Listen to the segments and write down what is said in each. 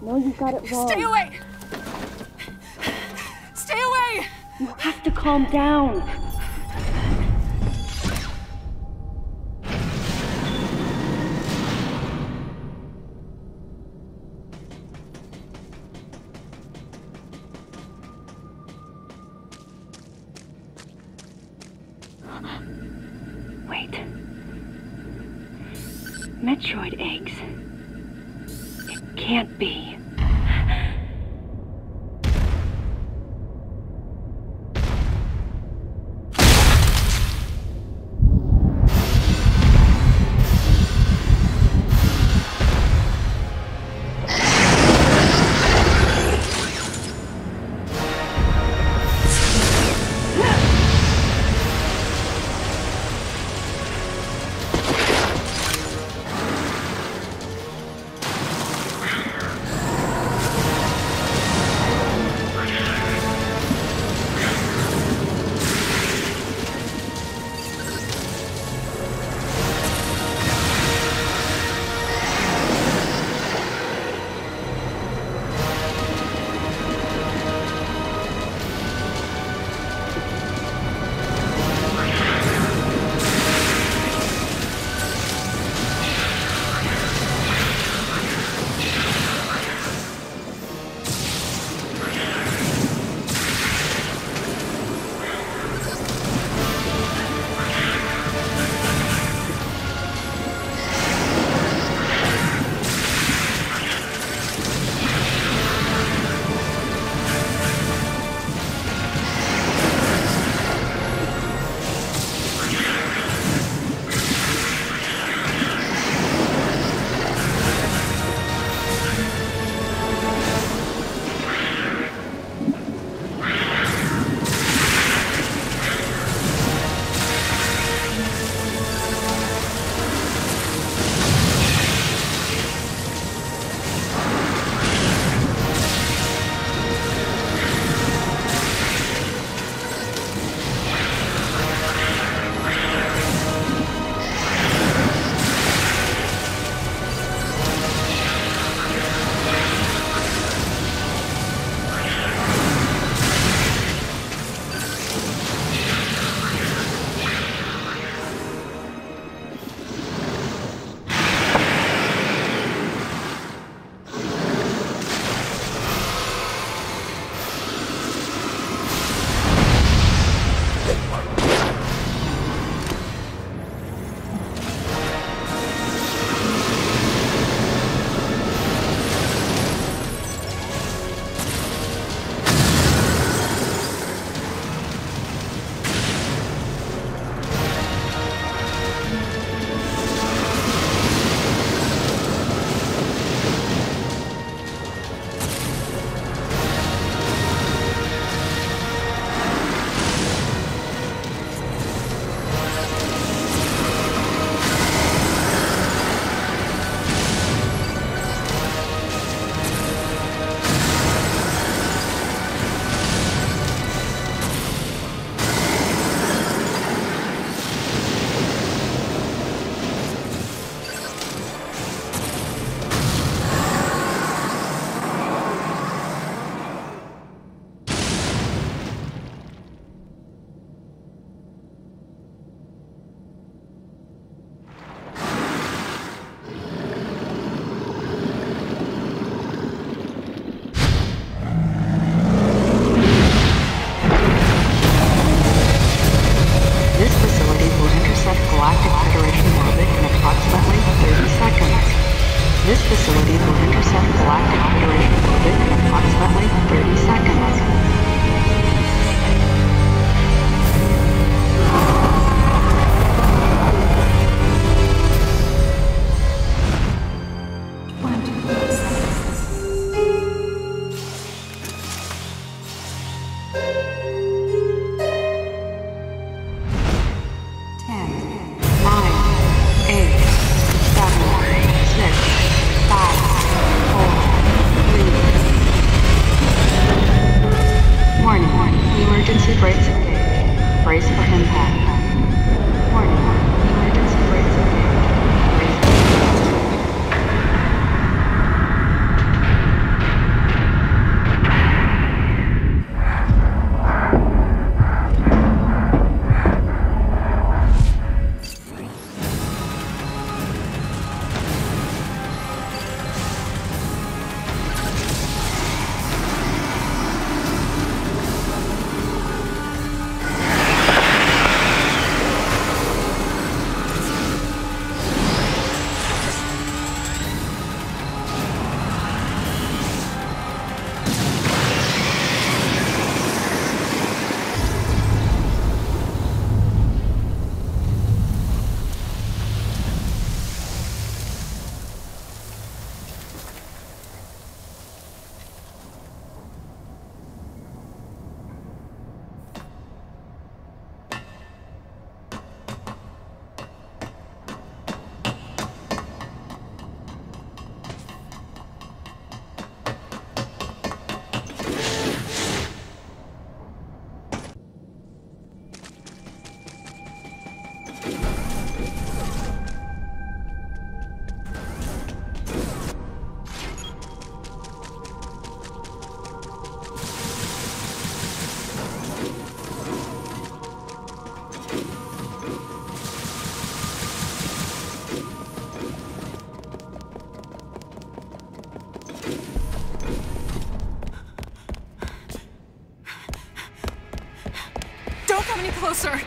No, you got it wrong. Stay away! Stay away! You have to calm down. Wait. Metroid eggs. It can't be. Galactic Federation orbit in approximately 30 seconds. This facility will intercept Galactic Federation orbit in approximately 30 seconds. Don't come any closer!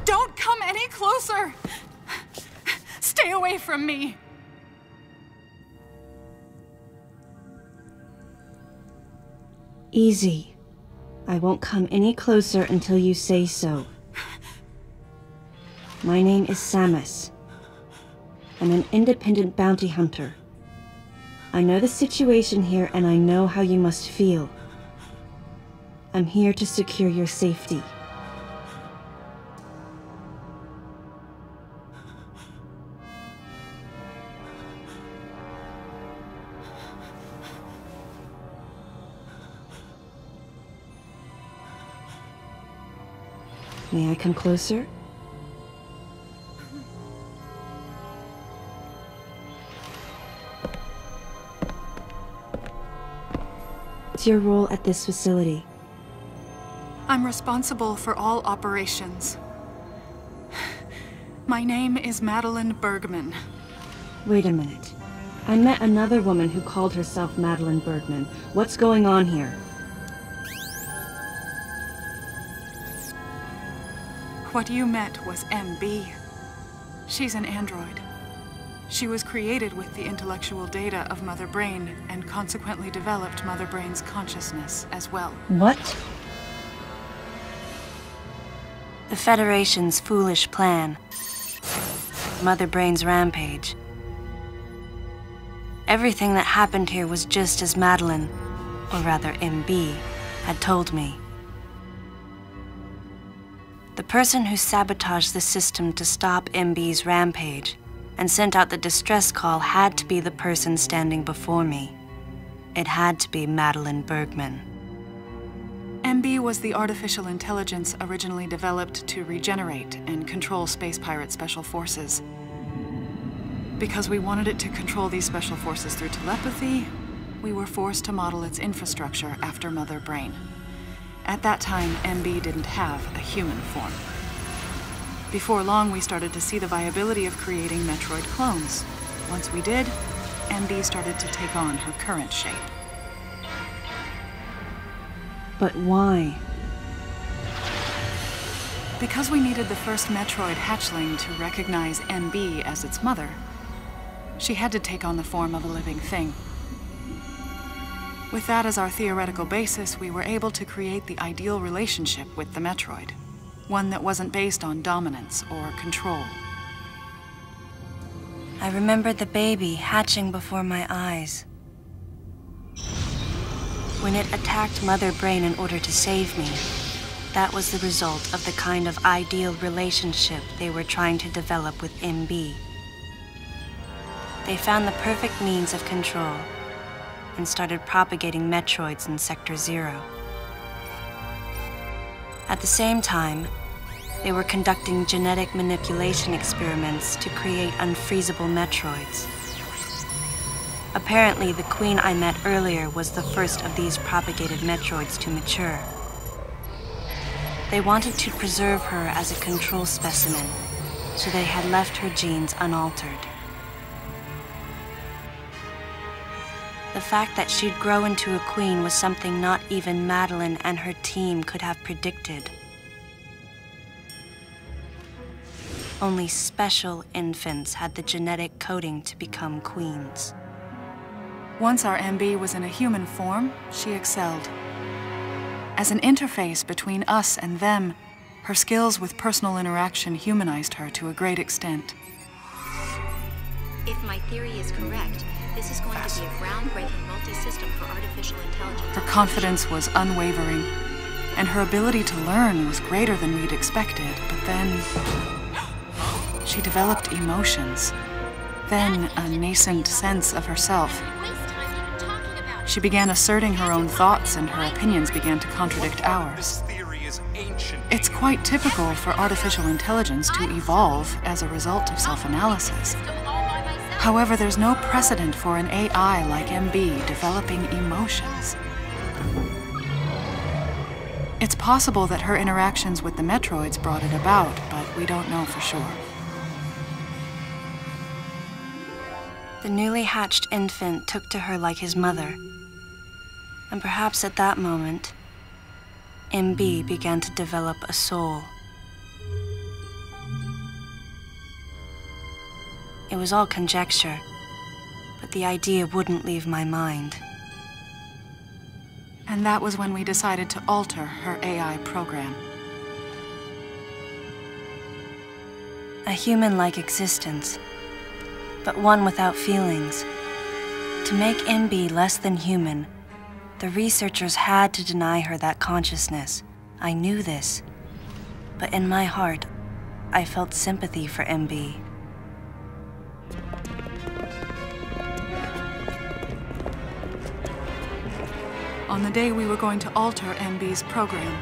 Don't come any closer! Stay away from me! Easy. I won't come any closer until you say so. My name is Samus. I'm an independent bounty hunter. I know the situation here and I know how you must feel. I'm here to secure your safety. May I come closer? What's your role at this facility? I'm responsible for all operations. My name is Madeline Bergman. Wait a minute. I met another woman who called herself Madeline Bergman. What's going on here? What you met was MB. She's an android. She was created with the intellectual data of Mother Brain and consequently developed Mother Brain's consciousness as well. What? The Federation's foolish plan. Mother Brain's rampage. Everything that happened here was just as Madeline, or rather MB, had told me. The person who sabotaged the system to stop MB's rampage and sent out the distress call had to be the person standing before me. It had to be Madeline Bergman. MB was the artificial intelligence originally developed to regenerate and control space pirate special forces. Because we wanted it to control these special forces through telepathy, we were forced to model its infrastructure after Mother Brain. At that time, MB didn't have a human form. Before long, we started to see the viability of creating Metroid clones. Once we did, MB started to take on her current shape. But why? Because we needed the first Metroid hatchling to recognize MB as its mother, she had to take on the form of a living thing. With that as our theoretical basis, we were able to create the ideal relationship with the Metroid. One that wasn't based on dominance or control. I remembered the baby hatching before my eyes. When it attacked Mother Brain in order to save me, that was the result of the kind of ideal relationship they were trying to develop with MB. They found the perfect means of control and started propagating Metroids in Sector 0. At the same time, they were conducting genetic manipulation experiments to create unfreezable Metroids. Apparently, the Queen I met earlier was the first of these propagated Metroids to mature. They wanted to preserve her as a control specimen, so they had left her genes unaltered. The fact that she'd grow into a queen was something not even Madeline and her team could have predicted. Only special infants had the genetic coding to become queens. Once our MB was in a human form, she excelled. As an interface between us and them, her skills with personal interaction humanized her to a great extent. If my theory is correct, this is going to be a groundbreaking multi-system for artificial intelligence. Her confidence was unwavering, and her ability to learn was greater than we'd expected, but then she developed emotions, then a nascent sense of herself. She began asserting her own thoughts, and her opinions began to contradict ours. It's quite typical for artificial intelligence to evolve as a result of self-analysis. However, there's no precedent for an AI like MB developing emotions. It's possible that her interactions with the Metroids brought it about, but we don't know for sure. The newly hatched infant took to her like his mother. And perhaps at that moment, MB began to develop a soul. It was all conjecture, but the idea wouldn't leave my mind. And that was when we decided to alter her AI program. A human-like existence, but one without feelings. To make MB less than human, the researchers had to deny her that consciousness. I knew this, but in my heart, I felt sympathy for MB. On the day we were going to alter MB's program,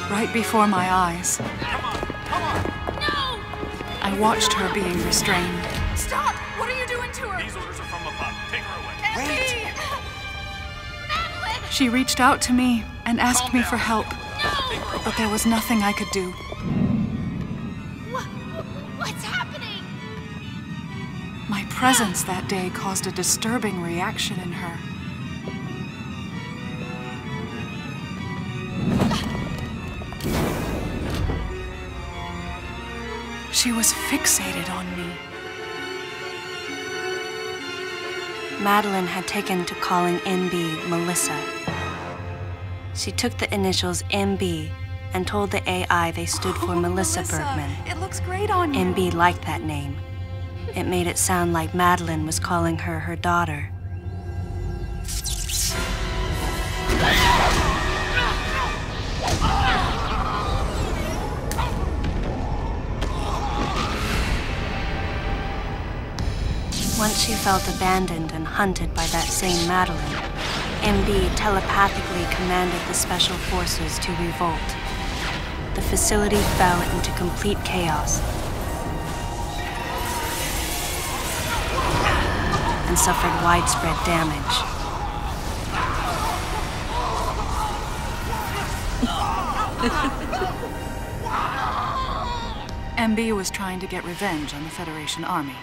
right before my eyes, I watched her being restrained. Stop! What are you doing to her? These orders are from above. Take her away. Wait! Madeline! She reached out to me and asked me for help, No! but there was nothing I could do. What's happening? My presence that day caused a disturbing reaction in her. She was fixated on me. Madeline had taken to calling MB Melissa. She took the initials MB and told the AI they stood for Melissa Bergman. It looks great on you. MB liked that name. It made it sound like Madeline was calling her her daughter. Once she felt abandoned and hunted by that same Madeline, MB telepathically commanded the special forces to revolt. The facility fell into complete chaos and suffered widespread damage. MB was trying to get revenge on the Federation army.